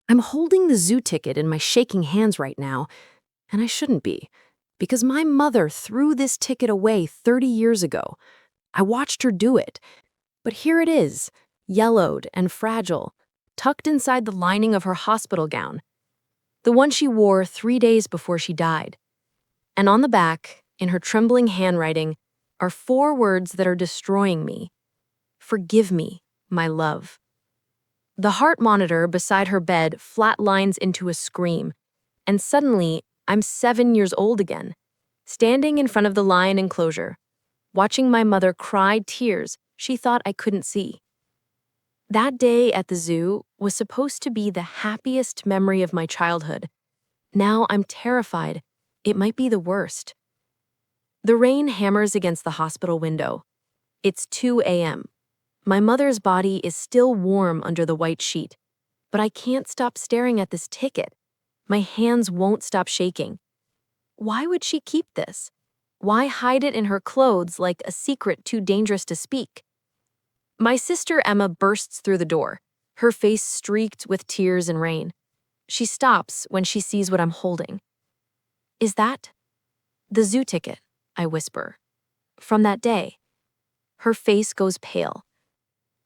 I'm holding the zoo ticket in my shaking hands right now, and I shouldn't be, because my mother threw this ticket away 30 years ago. I watched her do it, but here it is, yellowed and fragile, tucked inside the lining of her hospital gown, the one she wore 3 days before she died. And on the back, in her trembling handwriting, are 4 words that are destroying me. Forgive me, my love. The heart monitor beside her bed flatlines into a scream, and suddenly I'm 7 years old again, standing in front of the lion enclosure, watching my mother cry tears she thought I couldn't see. That day at the zoo was supposed to be the happiest memory of my childhood. Now I'm terrified it might be the worst. The rain hammers against the hospital window. It's 2 a.m. My mother's body is still warm under the white sheet, but I can't stop staring at this ticket. My hands won't stop shaking. Why would she keep this? Why hide it in her clothes like a secret too dangerous to speak? My sister Emma bursts through the door, her face streaked with tears and rain. She stops when she sees what I'm holding. Is that the zoo ticket? I whisper. From that day. Her face goes pale.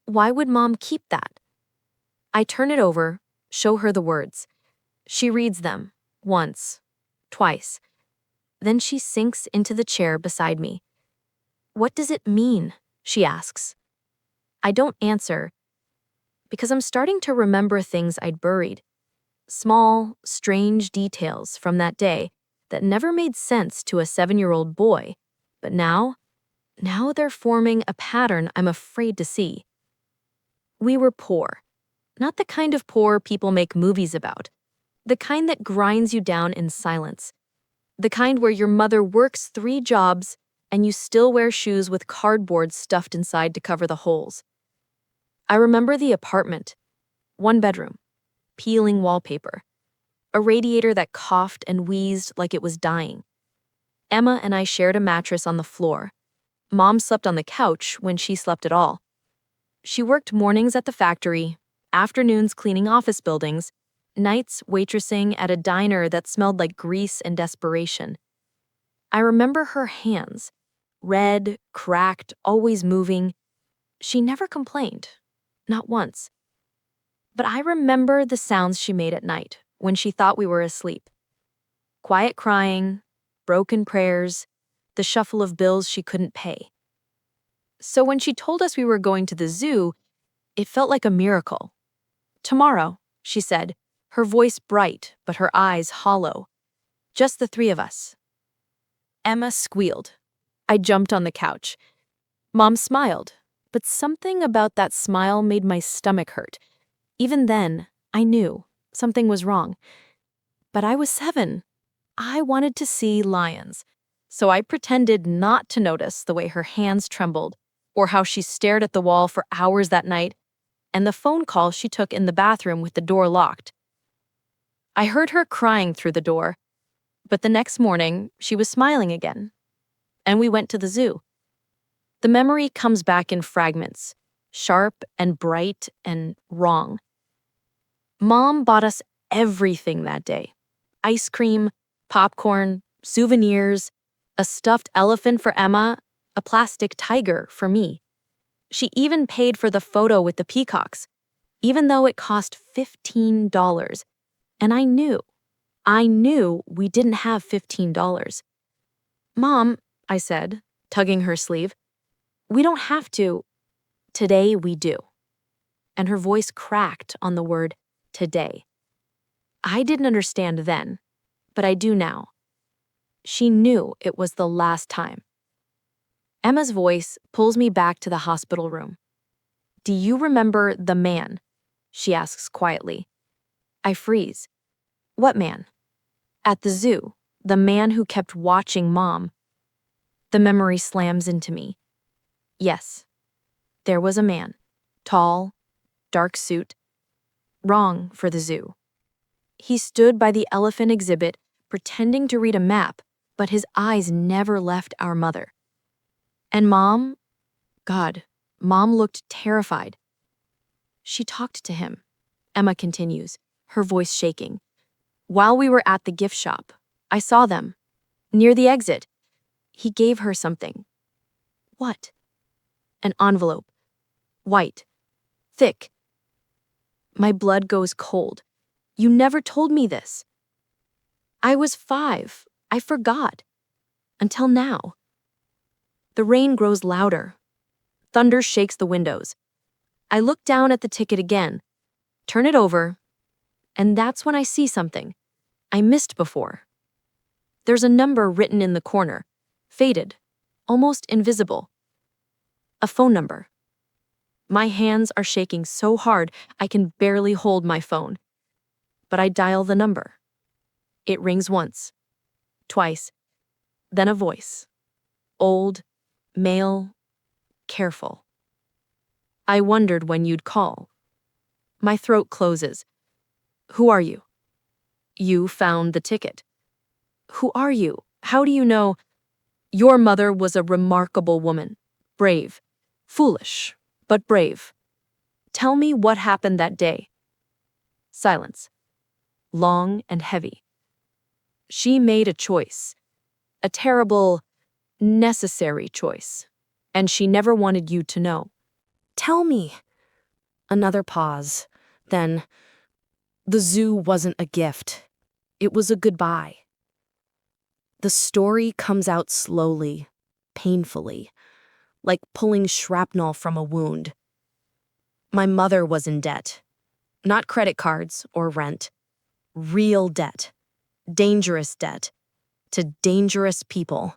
Why would Mom keep that? I turn it over, show her the words. She reads them, once, twice. Then she sinks into the chair beside me. What does it mean? She asks. I don't answer, because I'm starting to remember things I'd buried. Small, strange details from that day that never made sense to a 7-year-old boy, but now they're forming a pattern I'm afraid to see. We were poor. Not the kind of poor people make movies about. The kind that grinds you down in silence. The kind where your mother works 3 jobs and you still wear shoes with cardboard stuffed inside to cover the holes. I remember the apartment. 1 bedroom. Peeling wallpaper. A radiator that coughed and wheezed like it was dying. Emma and I shared a mattress on the floor. Mom slept on the couch when she slept at all. She worked mornings at the factory, afternoons cleaning office buildings, nights waitressing at a diner that smelled like grease and desperation. I remember her hands, red, cracked, always moving. She never complained, not once. But I remember the sounds she made at night when she thought we were asleep. Quiet crying, broken prayers, the shuffle of bills she couldn't pay. So when she told us we were going to the zoo, it felt like a miracle. Tomorrow, she said, her voice bright but her eyes hollow. Just the 3 of us. Emma squealed. I jumped on the couch. Mom smiled, but something about that smile made my stomach hurt. Even then, I knew something was wrong. But I was 7. I wanted to see lions, so I pretended not to notice the way her hands trembled, or how she stared at the wall for hours that night, and the phone call she took in the bathroom with the door locked. I heard her crying through the door, but the next morning, she was smiling again, and we went to the zoo. The memory comes back in fragments, sharp and bright and wrong. Mom bought us everything that day. Ice cream, popcorn, souvenirs, a stuffed elephant for Emma, a plastic tiger for me. She even paid for the photo with the peacocks, even though it cost $15. And I knew we didn't have $15. Mom, I said, tugging her sleeve, we don't have to. Today we do. And her voice cracked on the word today. I didn't understand then, but I do now. She knew it was the last time. Emma's voice pulls me back to the hospital room. Do you remember the man? She asks quietly. I freeze. What man? At the zoo, the man who kept watching Mom. The memory slams into me. Yes, there was a man, tall, dark suit, wrong for the zoo. He stood by the elephant exhibit, pretending to read a map, but his eyes never left our mother. And Mom, God, Mom looked terrified. She talked to him, Emma continues, her voice shaking. "While we were at the gift shop, I saw them. Near the exit. He gave her something." "What?" "An envelope. White. Thick." My blood goes cold. "You never told me this." "I was 5. I forgot. Until now." The rain grows louder. Thunder shakes the windows. I look down at the ticket again, turn it over, and that's when I see something I missed before. There's a number written in the corner, faded, almost invisible. A phone number. My hands are shaking so hard I can barely hold my phone. But I dial the number. It rings once, twice, then a voice. Old, male, careful. "I wondered when you'd call." My throat closes. "Who are you?" "You found the ticket." "Who are you? How do you know?" "Your mother was a remarkable woman. Brave. Foolish, but brave. Tell me what happened that day." Silence. Long and heavy. "She made a choice. A terrible, necessary choice. And she never wanted you to know." "Tell me." Another pause. Then, "The zoo wasn't a gift. It was a goodbye." The story comes out slowly, painfully, like pulling shrapnel from a wound. My mother was in debt. Not credit cards or rent. Real debt. Dangerous debt. To dangerous people.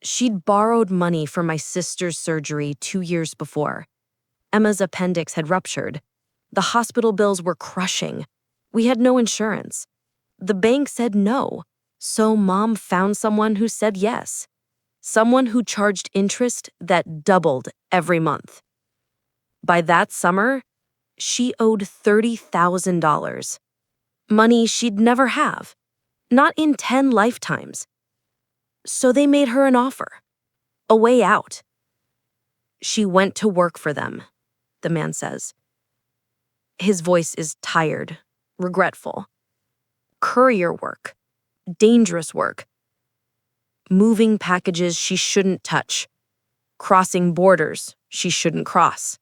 She'd borrowed money for my sister's surgery 2 years before. Emma's appendix had ruptured. The hospital bills were crushing. We had no insurance. The bank said no, so Mom found someone who said yes. Someone who charged interest that doubled every month. By that summer, she owed $30,000. Money she'd never have. Not in 10 lifetimes. So they made her an offer. A way out. She went to work for them, the man says. His voice is tired, regretful. Courier work. Dangerous work. Moving packages she shouldn't touch. Crossing borders she shouldn't cross.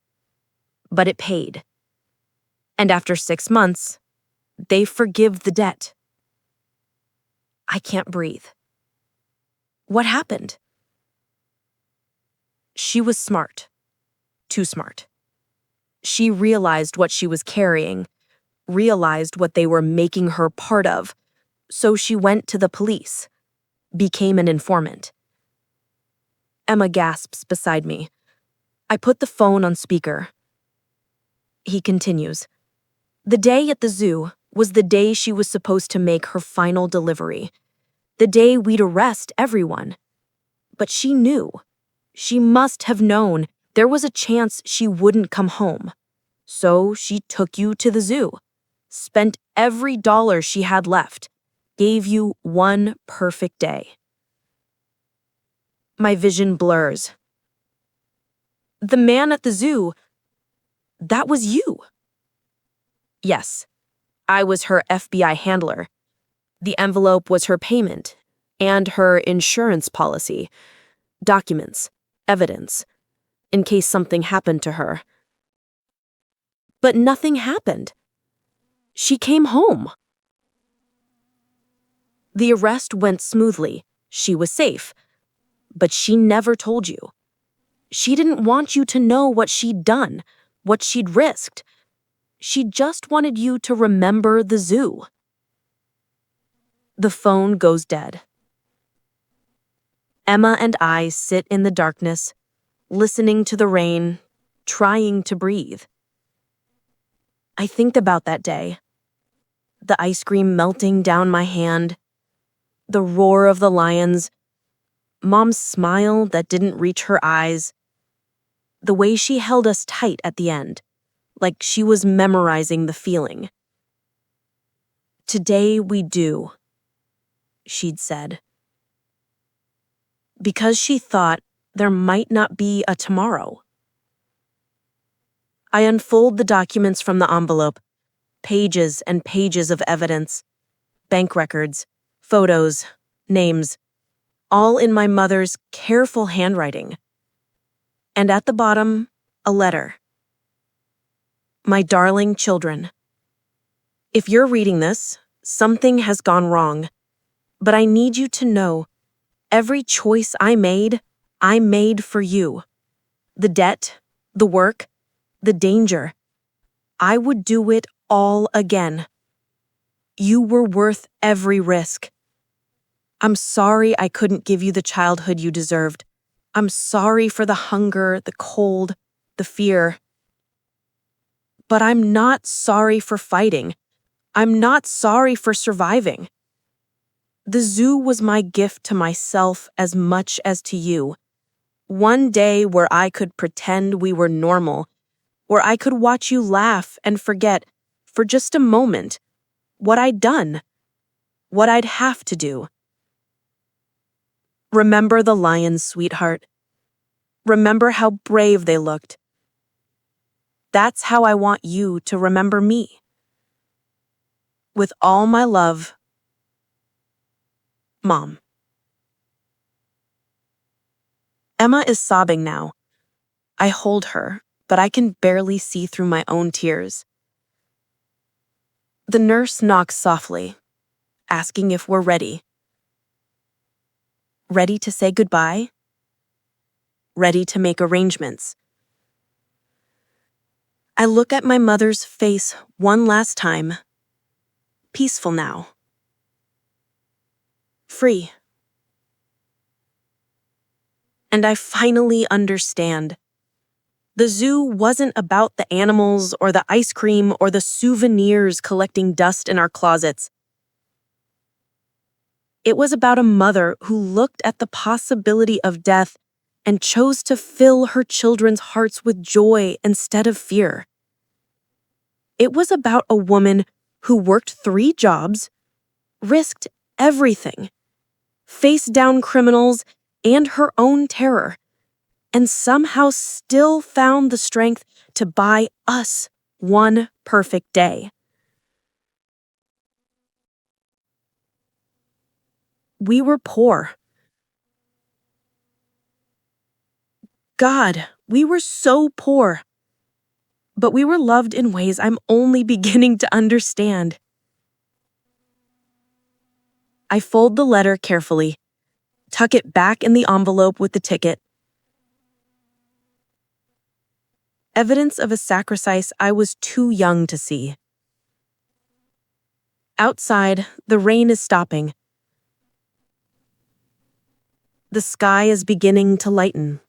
But it paid. And after 6 months, they forgive the debt. I can't breathe. What happened? She was smart. Too smart. She realized what she was carrying, realized what they were making her part of, so she went to the police, became an informant. Emma gasps beside me. I put the phone on speaker. He continues. The day at the zoo was the day she was supposed to make her final delivery. The day we'd arrest everyone. But she knew. She must have known there was a chance she wouldn't come home. So she took you to the zoo, spent every dollar she had left, gave you one perfect day. My vision blurs. The man at the zoo, that was you. Yes, I was her FBI handler. The envelope was her payment and her insurance policy, documents, evidence, in case something happened to her. But nothing happened. She came home. The arrest went smoothly. She was safe. But she never told you. She didn't want you to know what she'd done, what she'd risked. She just wanted you to remember the zoo. The phone goes dead. Emma and I sit in the darkness, listening to the rain, trying to breathe. I think about that day. The ice cream melting down my hand, the roar of the lions, Mom's smile that didn't reach her eyes, the way she held us tight at the end, like she was memorizing the feeling. Today we do, she'd said. Because she thought there might not be a tomorrow. I unfold the documents from the envelope. pages and pages of evidence, bank records, photos, names, all in my mother's careful handwriting. And at the bottom, a letter. My darling children, if you're reading this, something has gone wrong. But I need you to know, every choice I made for you. The debt, the work, the danger. I would do it all again. You were worth every risk. I'm sorry I couldn't give you the childhood you deserved. I'm sorry for the hunger, the cold, the fear. But I'm not sorry for fighting. I'm not sorry for surviving. The zoo was my gift to myself as much as to you. One day where I could pretend we were normal, where I could watch you laugh and forget, for just a moment, what I'd done, what I'd have to do. Remember the lions, sweetheart. Remember how brave they looked. That's how I want you to remember me. With all my love, Mom. Emma is sobbing now. I hold her, but I can barely see through my own tears. The nurse knocks softly, asking if we're ready. Ready to say goodbye? Ready to make arrangements? I look at my mother's face one last time. Peaceful now. Free. And I finally understand. The zoo wasn't about the animals or the ice cream or the souvenirs collecting dust in our closets. It was about a mother who looked at the possibility of death and chose to fill her children's hearts with joy instead of fear. It was about a woman who worked 3 jobs, risked everything, faced down criminals and her own terror, and somehow still found the strength to buy us one perfect day. We were poor. God, we were so poor. But we were loved in ways I'm only beginning to understand. I fold the letter carefully, tuck it back in the envelope with the ticket. Evidence of a sacrifice I was too young to see. Outside, the rain is stopping. The sky is beginning to lighten.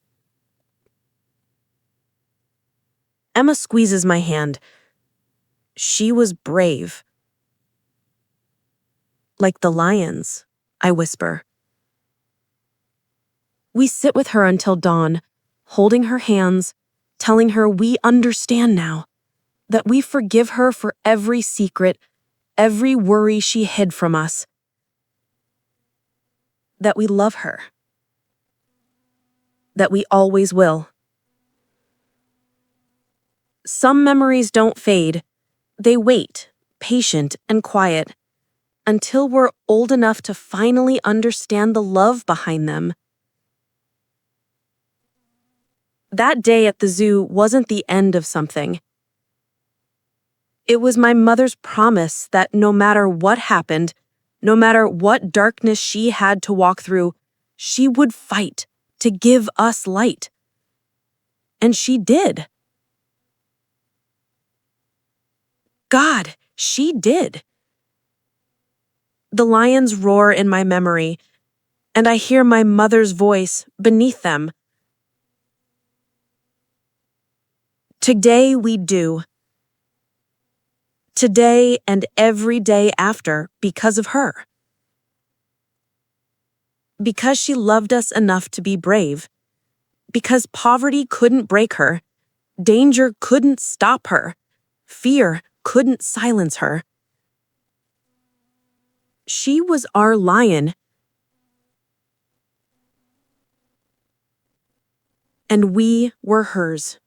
Emma squeezes my hand. She was brave. Like the lions, I whisper. We sit with her until dawn, holding her hands, telling her we understand now, that we forgive her for every secret, every worry she hid from us, that we love her, that we always will. Some memories don't fade. They wait, patient and quiet, until we're old enough to finally understand the love behind them. That day at the zoo wasn't the end of something. It was my mother's promise that no matter what happened, no matter what darkness she had to walk through, she would fight to give us light. And she did. God, she did. The lions roar in my memory, and I hear my mother's voice beneath them. Today we do. Today and every day after, because of her. Because she loved us enough to be brave. Because poverty couldn't break her. Danger couldn't stop her. Fear couldn't silence her. She was our lion. And we were hers.